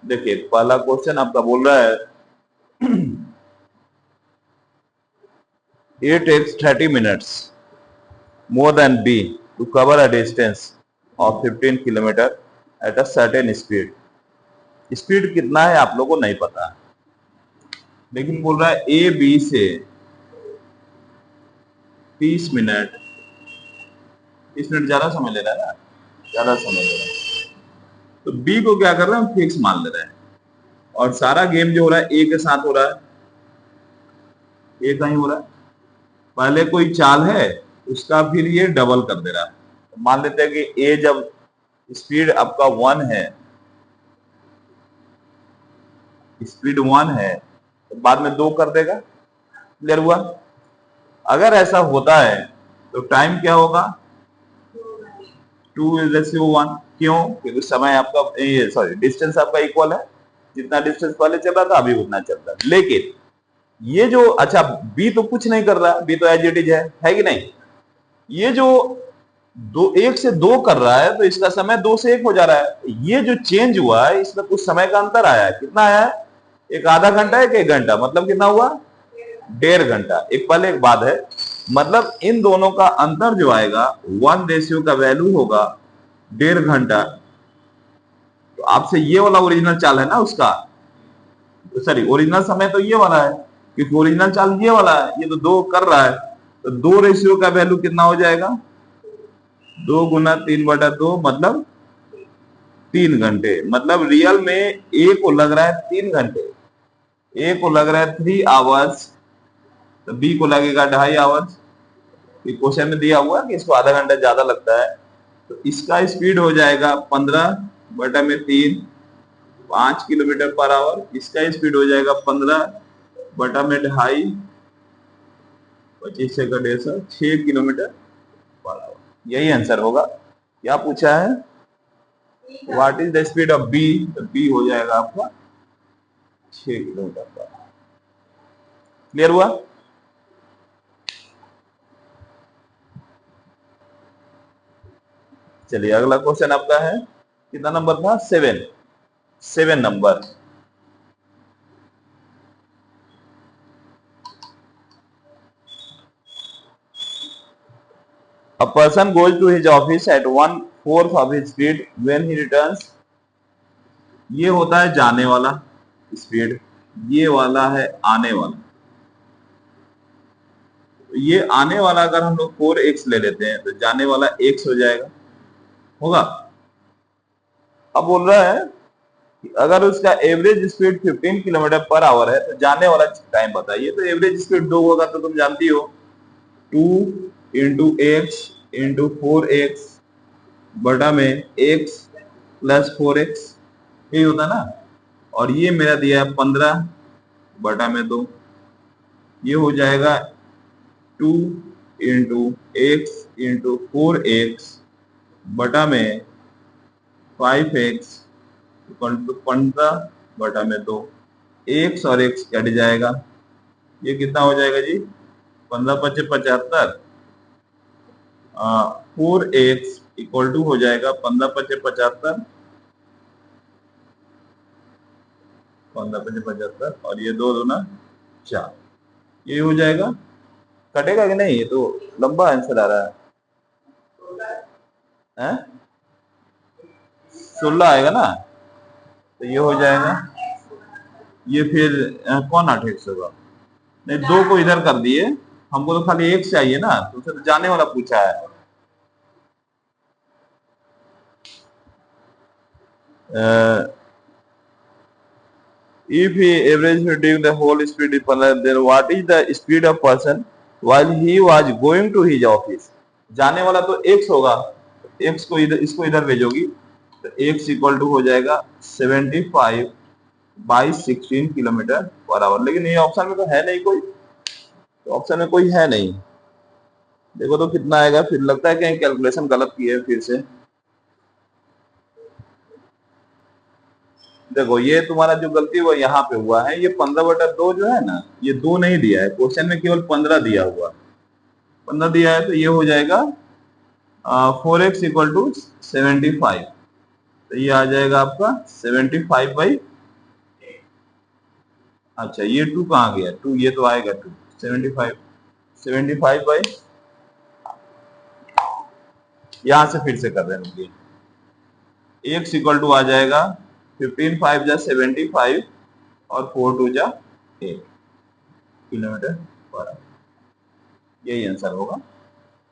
देखिए पहला क्वेश्चन आपका बोल रहा है A takes 30 minutes more than B to cover a distance of 15 kilometre at a certain speed. Speed कितना है आप लोगों को नहीं पता, लेकिन बोल रहा है ए बी से 30 मिनट, 30 मिनट ज्यादा समय ले रहा है ना, ज्यादा समय ले रहा है। तो बी को क्या कर रहे हैं, हम फिक्स मान ले रहे हैं, और सारा गेम जो हो रहा है ए के साथ हो रहा है, ए का ही हो रहा है। पहले कोई चाल है उसका फिर ये डबल कर दे रहा है। तो मान लेते हैं कि ए जब स्पीड आपका 1 है, स्पीड 1 है तो बाद में 2 कर देगा। क्लियर हुआ? अगर ऐसा होता है तो टाइम क्या होगा, 2:1। क्यों? क्योंकि समय आपका सॉरी डिस्टेंस आपका इक्वल है, जितना डिस्टेंस पहले चल रहा था अभी उतना चल रहा है। लेकिन ये जो अच्छा बी तो कुछ नहीं कर रहा, बी तो एज इट इज है कि नहीं। ये जो 1 से 2 कर रहा है तो इसका समय 2 से 1 हो जा रहा है। ये जो चेंज हुआ है इसमें कुछ समय का अंतर आया है। कितना आया है? एक आधा घंटा, एक घंटा, मतलब कितना हुआ, 1.5 घंटा। एक पहले एक बात है, मतलब इन दोनों का अंतर जो आएगा 1 रेशियो का वैल्यू होगा 1.5 घंटा। तो आपसे ये वाला ओरिजिनल चाल है ना उसका, सॉरी ओरिजिनल समय तो ये वाला है, क्योंकि ओरिजिनल चाल ये वाला है, ये तो 2 कर रहा है। तो 2 रेशियो का वैल्यू कितना हो जाएगा, 2 गुना 3/2 मतलब 3 घंटे। मतलब रियल में ए को लग रहा है 3 घंटे, ए को लग रहा है 3 आवर्स, तो बी को लगेगा 2.5 आवर्स। क्वेश्चन में दिया हुआ कि इसको आधा घंटा ज्यादा लगता है, तो इसका स्पीड हो जाएगा 15/3, 5 किलोमीटर पर आवर। इसका स्पीड हो जाएगा 15/2.5, 25 से 6 किलोमीटर पर आवर। यही आंसर होगा। क्या पूछा है, what is the speed of B, तो बी हो जाएगा आपका 6 किलोमीटर पर आवर। क्लियर हुआ? चलिए अगला क्वेश्चन आपका है, कितना नंबर था, 7 number. A person goes to his office at 1/4 of his speed when he returns. ये होता है जाने वाला स्पीड, ये वाला है आने वाला। ये आने वाला अगर हम लोग 4x ले लेते हैं तो जाने वाला x हो जाएगा, होगा। अब बोल रहा है कि अगर उसका average speed 15 kilometre per hour है तो जाने वाला टाइम बताइए। तो एवरेज स्पीड 2 होगा, तो तुम जानती हो 2 इंटू एक्स इंटू 4x बटा में x प्लस 4x, यही होता ना। और ये मेरा दिया है 15/2, ये हो जाएगा 2 इंटू एक्स इंटू 4x बटा में 5x इक्वल टू 15/2। x और x कट जाएगा, ये कितना हो जाएगा जी, 15×5 = 75। 4x इक्वल टू हो जाएगा 15×5 = 15×5 और ये 2 दूना 4, ये हो जाएगा। कटेगा कि नहीं, ये तो लंबा आंसर आ रहा है, 16 आएगा ना, तो ये हो जाएगा। ये फिर कौन 8x होगा, नहीं 2 को इधर कर दिए, हमको तो खाली x चाहिए ना, तो उसे तो जाने वाला पूछा है। If he average during the whole speed is 15, then what is the speed of person while he was going to his office? जाने वाला तो x होगा, x को इधर, इसको इधर भेजोगी तो x इक्वल टू हो जाएगा 75/16 किलोमीटर पर आवर। लेकिन ये ऑप्शन में तो है नहीं कोई, तो ऑप्शन में कोई है नहीं। देखो तो कितना आएगा, फिर लगता है कहीं कैलकुलेशन गलत की है फिर से। देखो ये तुम्हारा जो गलती हुआ यहाँ पे हुआ है, ये 15/2 जो है ना, ये 2 नहीं दिया है क्वेश्चन में, केवल 15 दिया हुआ, 15 दिया है, तो ये हो जाएगा 4x इक्वल टू 75, तो ये आ जाएगा आपका 75/16। अच्छा ये 2 कहाँ गया, 2 ये तो आएगा 2, 75 बाई, यहां से फिर से कर रहे हैं, x इक्वल टू आ जाएगा 15 5 जा 75 और 4 2 जा 8 किलोमीटर पर आवर। यही आंसर होगा।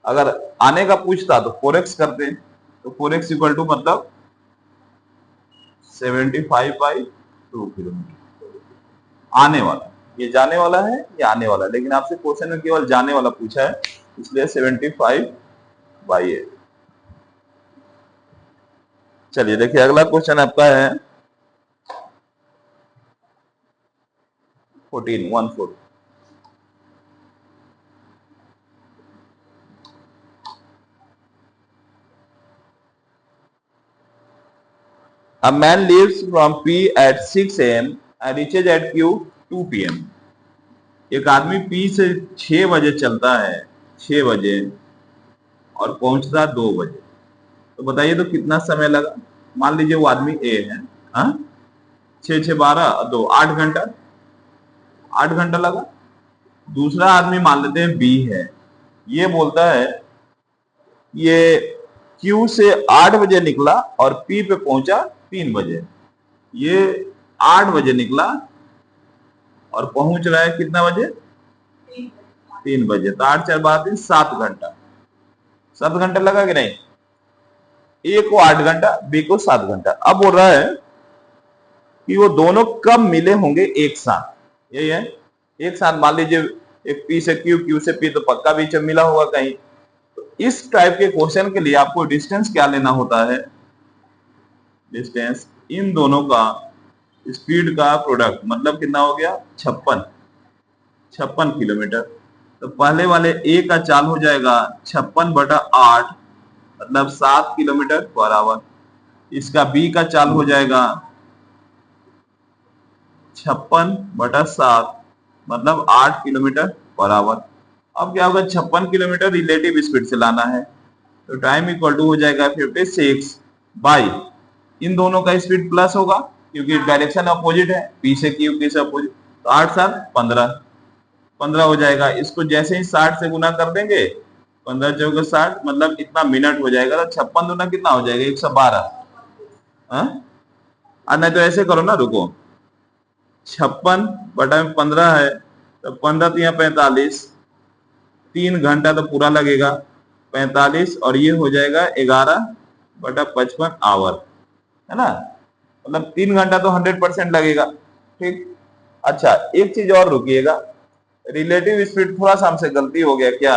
अगर आने का पूछता तो 4x करते, तो 4x इक्वल टू मतलब 75 बाई 2 किलोमीटर। आने वाला, ये जाने वाला है, ये आने वाला है, लेकिन आपसे क्वेश्चन में केवल जाने वाला पूछा है, इसलिए 75 बाई 8। चलिए देखिए अगला क्वेश्चन आपका है 14 A man leaves from P at 6 a.m. and reaches at Q 2 p.m. एक आदमी P से 6 बजे चलता है, 6 बजे, और पहुंचता 2 बजे। तो बताइए तो कितना समय लगा। मान लीजिए वो आदमी A है, हाँ, 6 6 12 2 8 घंटा, 8 घंटा लगा। दूसरा आदमी मान लेते हैं B है, ये बोलता है ये Q से 8 बजे निकला और P पे पहुंचा 3 बजे। ये 8 बजे निकला और पहुंच रहा है कितना बजे, 3 बजे। तो 8 4 12 3 7 घंटा, 7 घंटा लगा कि नहीं। ए को 8 घंटा, बी को 7 घंटा। अब बोल रहा है कि वो दोनों कब मिले होंगे एक साथ, यही है एक साथ। मान लीजिए एक पी से क्यू, क्यू से पी, तो पक्का बीच में मिला होगा कहीं। तो इस टाइप के क्वेश्चन के लिए आपको डिस्टेंस क्या लेना होता है, डिस्टेंस इन दोनों का स्पीड का प्रोडक्ट, मतलब कितना हो गया 56 किलोमीटर। तो पहले वाले ए का चाल हो जाएगा 56/8 मतलब 7 किलोमीटर पर आवर। इसका बी का चाल हो जाएगा 56/7 मतलब 8 किलोमीटर पर आवर। अब क्या होगा, 56 किलोमीटर रिलेटिव स्पीड से लाना है, तो टाइम इक्वल टू हो जाएगा 56 बाई, इन दोनों का स्पीड प्लस होगा क्योंकि डायरेक्शन अपोजिट है, पी से क्यू, क्यू से अपोजिट। तो 8 7 15 हो जाएगा। इसको जैसे ही 60 से गुना कर देंगे, 15 चौके 60 मतलब इतना मिनट हो जाएगा। तो 56 दूना कितना हो जाएगा 112। नहीं तो ऐसे करो ना, रुको, 56/15 है, तो 15 तिया 45, 3 घंटा तो पूरा लगेगा, 45 और ये हो जाएगा 11/55 आवर, है ना। मतलब 3 घंटा तो 100% लगेगा, ठीक। अच्छा एक चीज और रुकिएगा, रिलेटिव स्पीड थोड़ा सा हमसे गलती हो गया क्या,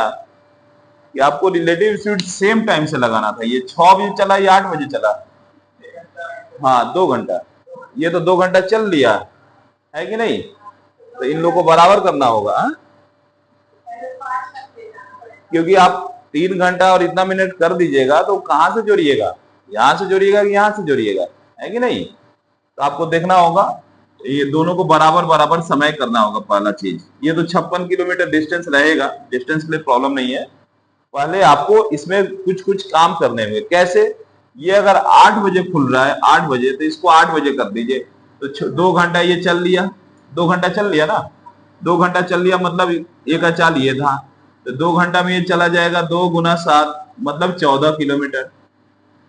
कि आपको रिलेटिव स्पीड सेम टाइम से लगाना था। ये 6 बजे चला, ये 8 बजे चला, हाँ 2 घंटा, ये तो 2 घंटा चल लिया है कि नहीं। तो इन लोगों को बराबर करना होगा, हा? क्योंकि आप 3 घंटा और इतना मिनट कर दीजिएगा तो कहां से जोड़िएगा, यहां से जोड़िएगा कि यहां से जोड़िएगा, है कि नहीं। तो आपको देखना होगा, ये दोनों को बराबर बराबर समय करना होगा। पहला चीज, ये तो 56 किलोमीटर डिस्टेंस रहेगा, डिस्टेंस के लिए प्रॉब्लम नहीं है। पहले आपको इसमें कुछ कुछ काम करने होंगे। कैसे, ये अगर 8 बजे खुल रहा है, 8 बजे, तो इसको 8 बजे कर दीजिए, तो 2 घंटा ये चल लिया, 2 घंटा चल लिया ना, 2 घंटा चल लिया मतलब एक का चाल ये था, तो 2 घंटा में ये चला जाएगा 2 गुना 7 मतलब 14 किलोमीटर।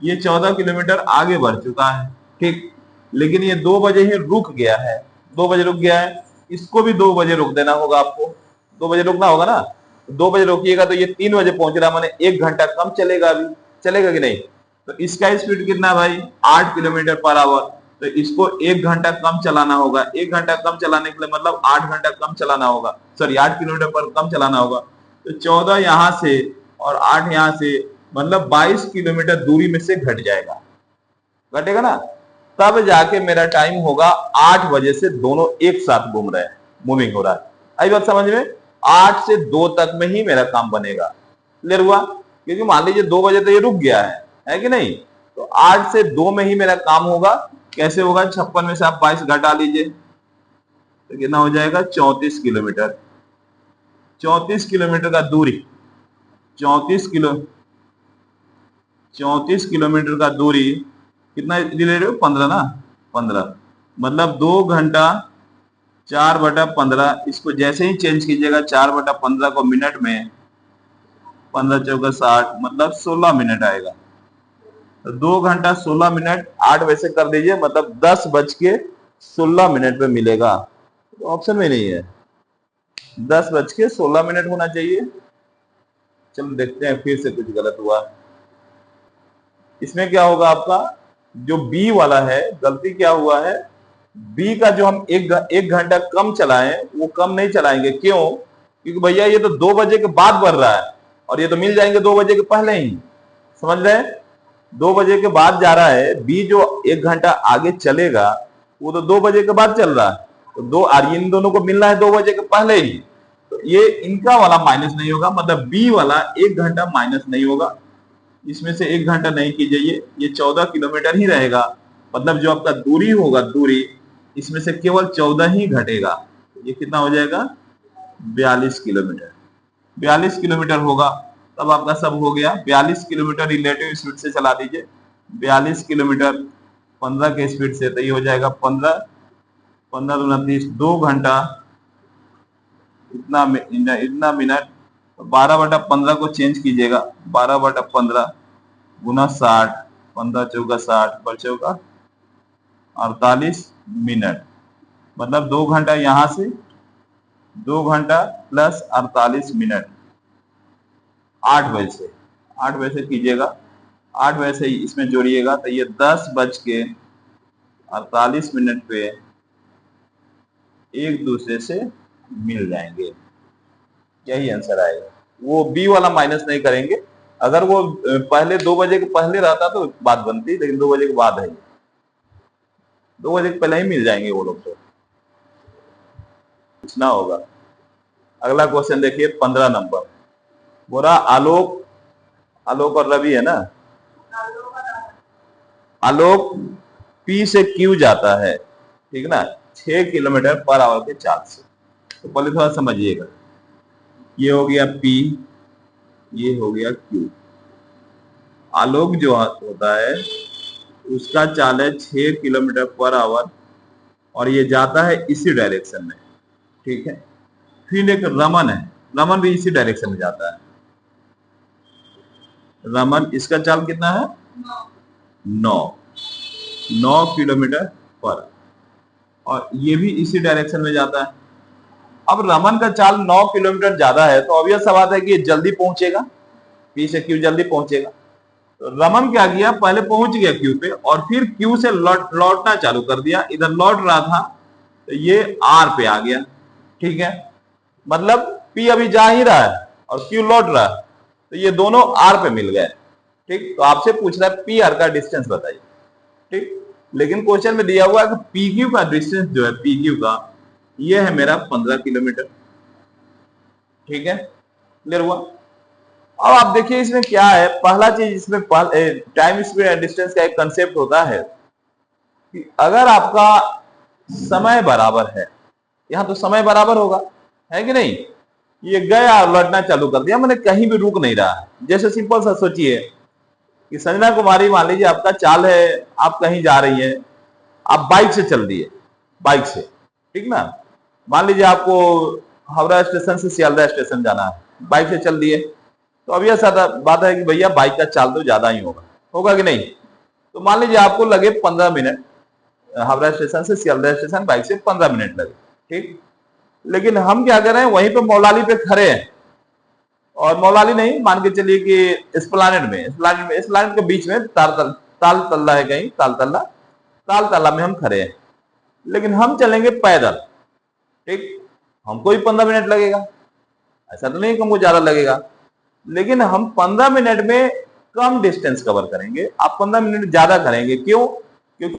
ये 14 किलोमीटर आगे बढ़ चुका है, ठीक। लेकिन ये 2 बजे ही रुक गया है, 2 बजे रुक गया है, इसको भी 2 बजे रोक देना होगा आपको, 2 बजे रुकना होगा ना। 2 बजे रोकिएगा तो ये 3 बजे पहुंच रहा है, माने 1 घंटा कम चलेगा, अभी चलेगा कि नहीं। तो इसका स्पीड कितना भाई 8 किलोमीटर पर आवर, तो इसको 1 घंटा कम चलाना होगा। 1 घंटा कम चलाने के लिए मतलब 8 घंटा कम चलाना होगा, सॉरी 8 किलोमीटर पर कम चलाना होगा। तो 14 यहां से और 8 यहां से, मतलब 22 किलोमीटर दूरी में से घट जाएगा, घटेगा ना। तब जाके मेरा टाइम होगा 8 बजे से दोनों एक साथ घूम रहे हैं, मूविंग हो रहा है। आई बात समझ में, 8 से 2 तक में ही मेरा काम बनेगा, क्लियर हुआ। क्योंकि मान लीजिए 2 बजे तो ये रुक गया है कि नहीं। तो 8 से 2 में ही मेरा काम होगा। कैसे होगा, 56 में से आप 22 घटा लीजिए, तो कितना हो जाएगा 34 किलोमीटर। 34 किलोमीटर का दूरी, 34 किलोमीटर का दूरी कितना रिलेटिव, 15 ना, 15 मतलब 2 घंटा 4/15, इसको जैसे ही चेंज कीजिएगा 4/15 को मिनट में, 15 × 4 = 60, मतलब 16 मिनट आएगा। तो 2 घंटा 16 मिनट 8 बजे से कर दीजिए, मतलब 10:16 पे मिलेगा। तो ऑप्शन में नहीं है, 10:16 होना चाहिए। चलो देखते हैं, फिर से कुछ गलत हुआ। इसमें क्या होगा आपका, जो बी वाला है, गलती क्या हुआ है, बी का जो हम एक घंटा कम चलाएं, वो कम नहीं चलाएंगे। क्यों? क्योंकि भैया ये तो 2 बजे के बाद बढ़ रहा है, और ये तो मिल जाएंगे 2 बजे के पहले ही। समझ रहे हैं? 2 बजे के बाद जा रहा है बी, जो 1 घंटा आगे चलेगा वो तो 2 बजे के बाद चल रहा है, तो इन दोनों को मिलना है 2 बजे के पहले ही। तो ये इनका वाला माइनस नहीं होगा, मतलब बी वाला 1 घंटा माइनस नहीं होगा। इसमें से 1 घंटा नहीं कीजिए, ये 14 किलोमीटर ही रहेगा। मतलब जो आपका दूरी होगा, दूरी इसमें से केवल 14 ही घटेगा। ये कितना हो जाएगा? 42 किलोमीटर। 42 किलोमीटर होगा, तब आपका सब हो गया। 42 किलोमीटर रिलेटिव स्पीड से चला दीजिए। 42 किलोमीटर 15 के स्पीड से, तो ये हो जाएगा 15, 15×2 = 30, 2 घंटा इतना मिनट। 12/15 को चेंज कीजिएगा, 12/15 × 60, 15×4 = 60, बचेगा 48 मिनट। मतलब 2 घंटा यहां से, 2 घंटा प्लस 48 मिनट 8 बजे से, 8 बजे से कीजिएगा, 8 बजे से इसमें जोड़िएगा, तो ये 10:48 पे एक दूसरे से मिल जाएंगे। यही आंसर आएगा। वो बी वाला माइनस नहीं करेंगे। अगर वो पहले 2 बजे के पहले रहता तो बात बनती, लेकिन 2 बजे के बाद है, 2 बजे के पहले ही मिल जाएंगे वो लोग। तो पूछना होगा। अगला क्वेश्चन देखिए, 15 नंबर। बोला आलोक, आलोक और रवि है ना, आलोक पी से क्यू जाता है, ठीक ना, 6 किलोमीटर/आवर के चाल से। तो पहले थोड़ा समझिएगा, ये हो गया पी, ये हो गया क्यू। आलोक जो होता है उसका चाल है 6 किलोमीटर/आवर, और ये जाता है इसी डायरेक्शन में, ठीक है। फिर एक रमन है, रमन भी इसी डायरेक्शन में जाता है। रमन, इसका चाल कितना है? 9, 9 किलोमीटर/आवर, और ये भी इसी डायरेक्शन में जाता है। अब रमन का चाल 9 किलोमीटर ज्यादा है, तो ऑब्वियस सा बात है कि ये जल्दी पहुंचेगा, पी से क्यू जल्दी पहुंचेगा। तो रमन क्या किया, पहले पहुंच गया क्यू पे, और फिर क्यू से लौटना चालू कर दिया। इधर लौट रहा था, तो ये आर पे आ गया, ठीक है। मतलब पी अभी जा ही रहा है और क्यू लौट रहा है, तो ये दोनों आर पे मिल गए, ठीक। तो आपसे पूछ रहा है पी आर का डिस्टेंस बताइए, ठीक। लेकिन क्वेश्चन में दिया हुआ है कि पी क्यू का डिस्टेंस जो है, पी क्यू का, ये है मेरा 15 किलोमीटर, ठीक है। क्लियर हुआ? अब आप देखिए इसमें क्या है, पहला चीज इसमें टाइम स्पीड एंड डिस्टेंस का एक कंसेप्ट होता है कि अगर आपका समय बराबर है, यहां तो समय बराबर होगा, है कि नहीं। ये गया और लौटना चालू कर दिया, मैंने कहीं भी रुक नहीं रहा। जैसे सिंपल सा सोचिए कि संजना कुमारी, मान लीजिए आपका चाल है, आप कहीं जा रही है, आप बाइक से चल दिए, बाइक से, ठीक ना। मान लीजिए आपको हावड़ा स्टेशन से सियालदह स्टेशन जाना है, बाइक से चल दिए, तो अब यह सादा बात है कि भैया बाइक का चाल तो ज्यादा ही होगा, होगा कि नहीं। तो मान लीजिए आपको लगे 15 मिनट, हावड़ा स्टेशन से सियालदह स्टेशन बाइक से 15 मिनट लगे, ठीक। लेकिन हम क्या कर रहे हैं, वहीं पे मौलाली पे खड़े हैं, और मौलाली नहीं, मान के चलिए कि एस्प्लानेड में, एस्प्लानेड के बीच में ताल तल्ला है, कहीं ताल तल्ला में हम खड़े हैं। लेकिन हम चलेंगे पैदल, ठीक। हमको भी 15 मिनट लगेगा, ऐसा तो नहीं कि हमको ज्यादा लगेगा, लेकिन हम 15 मिनट में कम डिस्टेंस कवर करेंगे, आप 15 मिनट ज्यादा करेंगे। क्यों? क्योंकि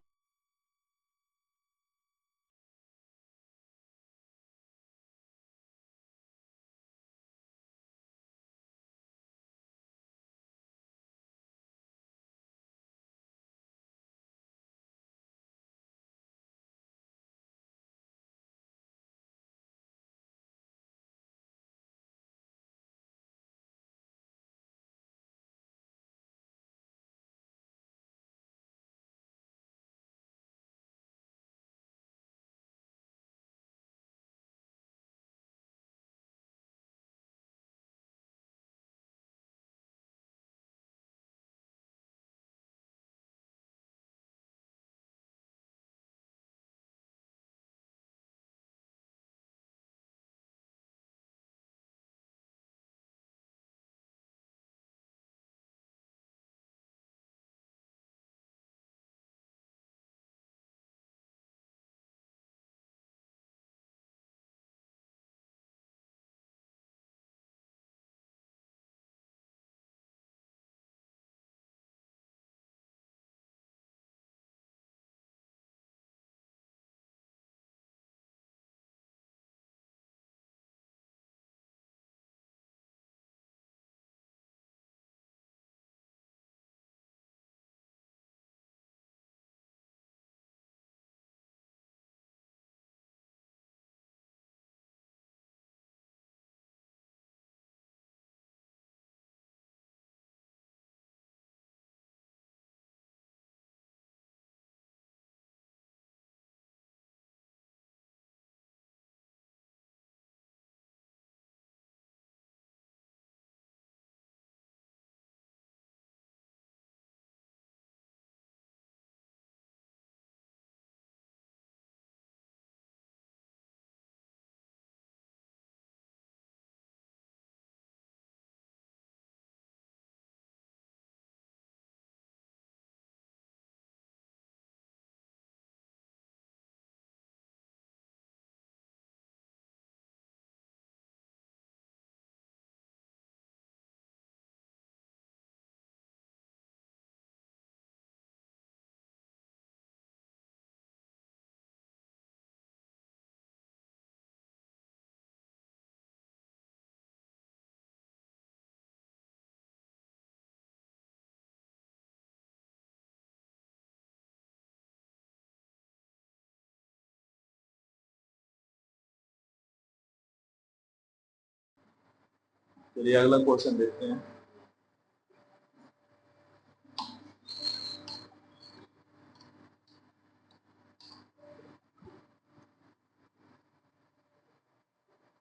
चलिए अगला क्वेश्चन देखते हैं।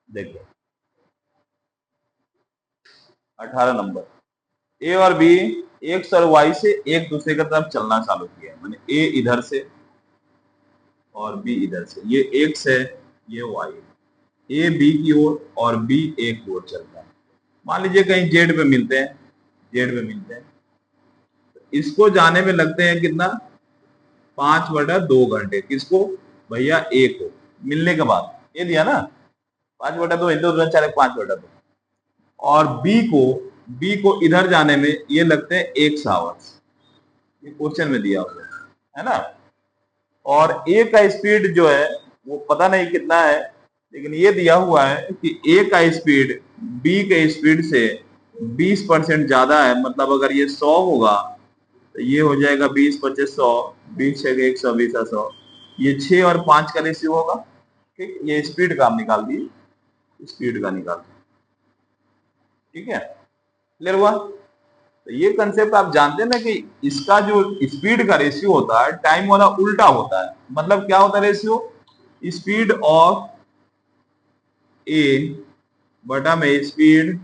देखिए 18 नंबर, ए और बी एक्स और वाई से एक दूसरे की तरफ चलना चालू किया, मैंने ए इधर से और बी इधर से, ये एक्स है ये वाई है, ए बी की ओर और बी ए की ओर चलता है। मान लीजिए कहीं जेड पे मिलते हैं, जेड पे मिलते हैं, इसको जाने में लगते हैं कितना, 5/2 घंटे। किसको, भैया ए को मिलने के बाद, ये दिया ना 5/2 इंटू 5/2, और बी को इधर जाने में ये लगते हैं 1 आवर्स, ये क्वेश्चन में दिया हुआ है ना। और ए का स्पीड जो है वो पता नहीं कितना है, लेकिन ये दिया हुआ है कि ए का स्पीड बी के स्पीड से 20% ज्यादा है। मतलब अगर ये 100 होगा तो ये हो जाएगा 20×25 100, 20×6 = 100, ये 6 और 5 का रेशियो होगा। ठीक, ये स्पीड का आप निकाल दिए, स्पीड का निकाल दिए। ठीक है, क्लियर हुआ। तो ये कंसेप्ट आप जानते हैं ना कि इसका जो स्पीड का रेशियो होता है टाइम वाला उल्टा होता है। मतलब क्या होता है रेशियो, स्पीड ऑफ ए बटा में speed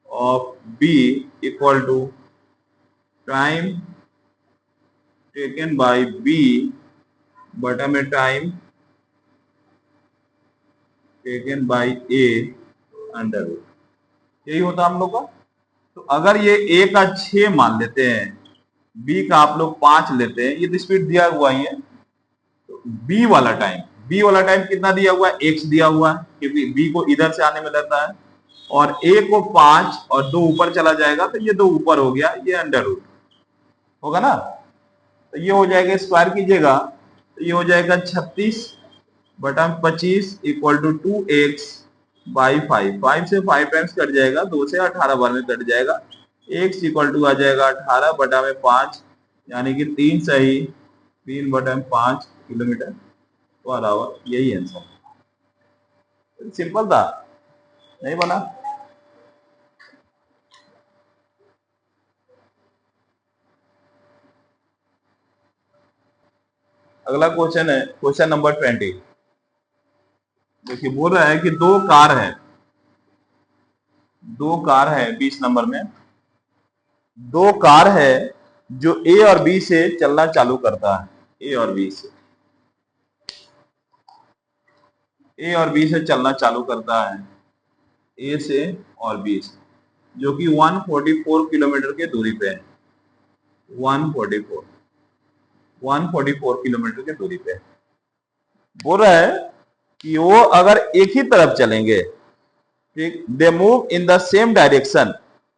of B equal to time taken by B बटा में time taken by A under root, यही होता है हम लोग का। तो अगर ये ए का 6 मान लेते हैं, बी का आप लोग 5 लेते हैं, ये तो स्पीड दिया हुआ ही है। तो बी वाला टाइम कितना दिया हुआ है, x दिया हुआ है, क्योंकि बी को इधर से आने में लगता है, और ए को 5 और 2 ऊपर चला जाएगा तो ये 2 ऊपर हो गया, ये अंडर रूट होगा ना। तो ये हो जाएगा, स्क्वायर कीजिएगा तो ये हो जाएगा 36/25 इक्वल टू 2x/5, 5 से 5 टाइम्स कट जाएगा, 2 से 18 बार में कट जाएगा, x इक्वल टू आ जाएगा 18/5, यानी कि 3 सही 3/5 किलोमीटर/आवर। यही आंसर, सिंपल था, नहीं बना। अगला क्वेश्चन है क्वेश्चन नंबर 20। देखिए बोल रहा है कि दो कार है 20 नंबर में, दो कार है जो ए और बी से चलना चालू करता है, ए और बी से, ए और बी से चलना चालू करता है, ए से और बी से, जो कि 144 किलोमीटर की दूरी पे है, 144 किलोमीटर की दूरी पे है। बोल रहा है कि वो अगर एक ही तरफ चलेंगे, ठीक, they move in the same direction,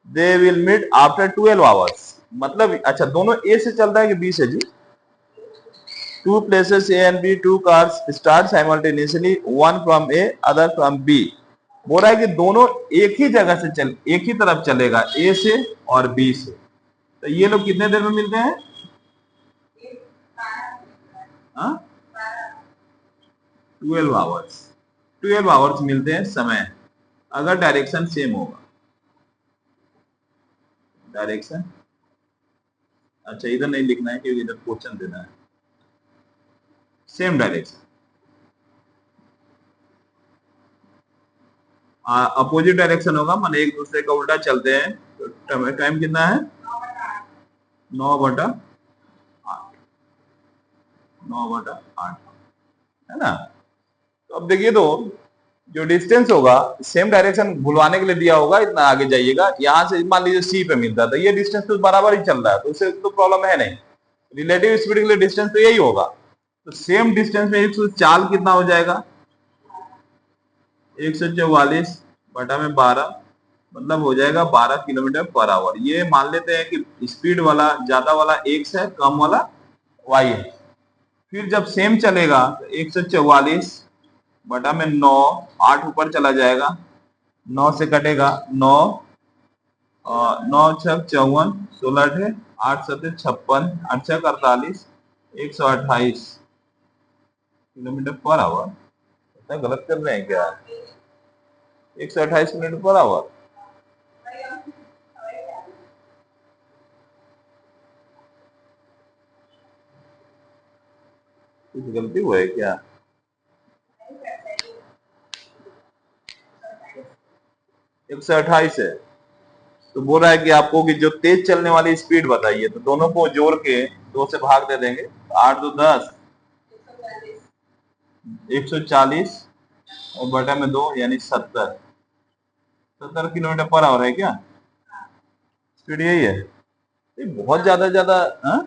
they will meet after 12 hours. मतलब अच्छा दोनों ए से चल रहा है कि बी से जी, two places A and B, two cars start simultaneously, one from A, other from B। बोल रहा है कि दोनों एक ही जगह से एक ही तरफ चलेगा, ए से और बी से। तो ये लोग कितने देर में मिलते हैं, 12 आवर्स मिलते हैं समय, अगर डायरेक्शन सेम होगा। डायरेक्शन अच्छा इधर नहीं लिखना है क्योंकि इधर क्वेश्चन देना है, सेम डायरेक्शन। अपोजिट डायरेक्शन होगा, मान एक दूसरे का उल्टा चलते हैं, तो टाइम कितना है, 9/8, 9/8 है ना। तो अब देखिए, तो जो डिस्टेंस होगा सेम डायरेक्शन भुलवाने के लिए दिया होगा, इतना आगे जाइएगा, यहां से मान लीजिए सी पे मिलता था, ये डिस्टेंस तो बराबर ही चल रहा है, तो उससे तो प्रॉब्लम है नहीं, रिलेटिव स्पीड के लिए डिस्टेंस तो यही होगा। तो सेम डिस्टेंस में 104 कितना हो जाएगा, 144/12, मतलब हो जाएगा 12 किलोमीटर/आवर। ये मान लेते हैं कि स्पीड वाला ज्यादा वाला एक्स है, कम वाला वाई है। फिर जब सेम चलेगा तो 144/9, 8 ऊपर चला जाएगा, 9 से कटेगा 9, 9×6 = 54, 16 8 7 56, 8 6 48, 128 किलोमीटर/आवर। गलत कर रहे हैं क्या, 128 मिनट पर आवर। कुछ गलती हुआ है क्या? 128 है, तो बोल रहा है कि आपको कि जो तेज चलने वाली स्पीड बताइए, तो दोनों को जोड़ के 2 से भाग दे देंगे। 8 2 10, 140 और बटा में 2 यानी 70 किलोमीटर पर आवर है क्या? स्पीड यही है? ये बहुत ज्यादा। हाँ,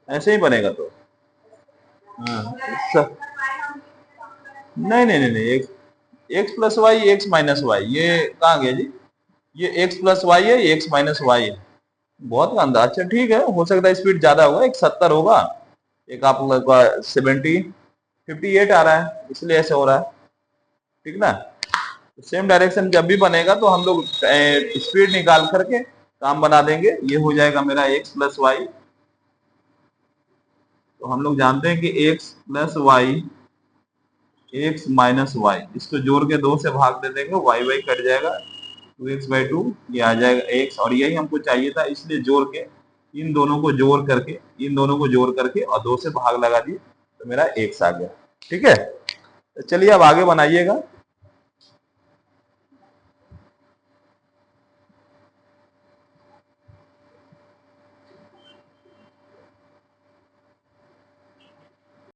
ऐसे ही बनेगा तो। हाँ, नहीं, x plus y, x minus y, ये कहाँ गया जी? ये एक्स प्लस वाई है, ये एक्स माइनस वाई है। बहुत गंदा। अच्छा ठीक है, हो सकता है स्पीड ज्यादा होगा, एक 70 होगा, एक आप लोग का 70 58 आ रहा है, इसलिए ऐसे हो रहा है। ठीक ना? सेम डायरेक्शन जब भी बनेगा तो हम लोग स्पीड निकाल करके काम बना देंगे। ये हो जाएगा मेरा एक्स प्लस वाई। तो हम लोग जानते हैं कि x plus y, x minus y, इसको जोड़ के 2 से भाग दे देंगे, वाई वाई कट जाएगा, 2x/2 ये आ जाएगा x, और यही हमको चाहिए था, इसलिए जोड़ के इन दोनों को जोड़ करके और 2 से भाग लगा दिए, तो मेरा x आ गया। ठीक है, तो चलिए अब आगे बनाइएगा।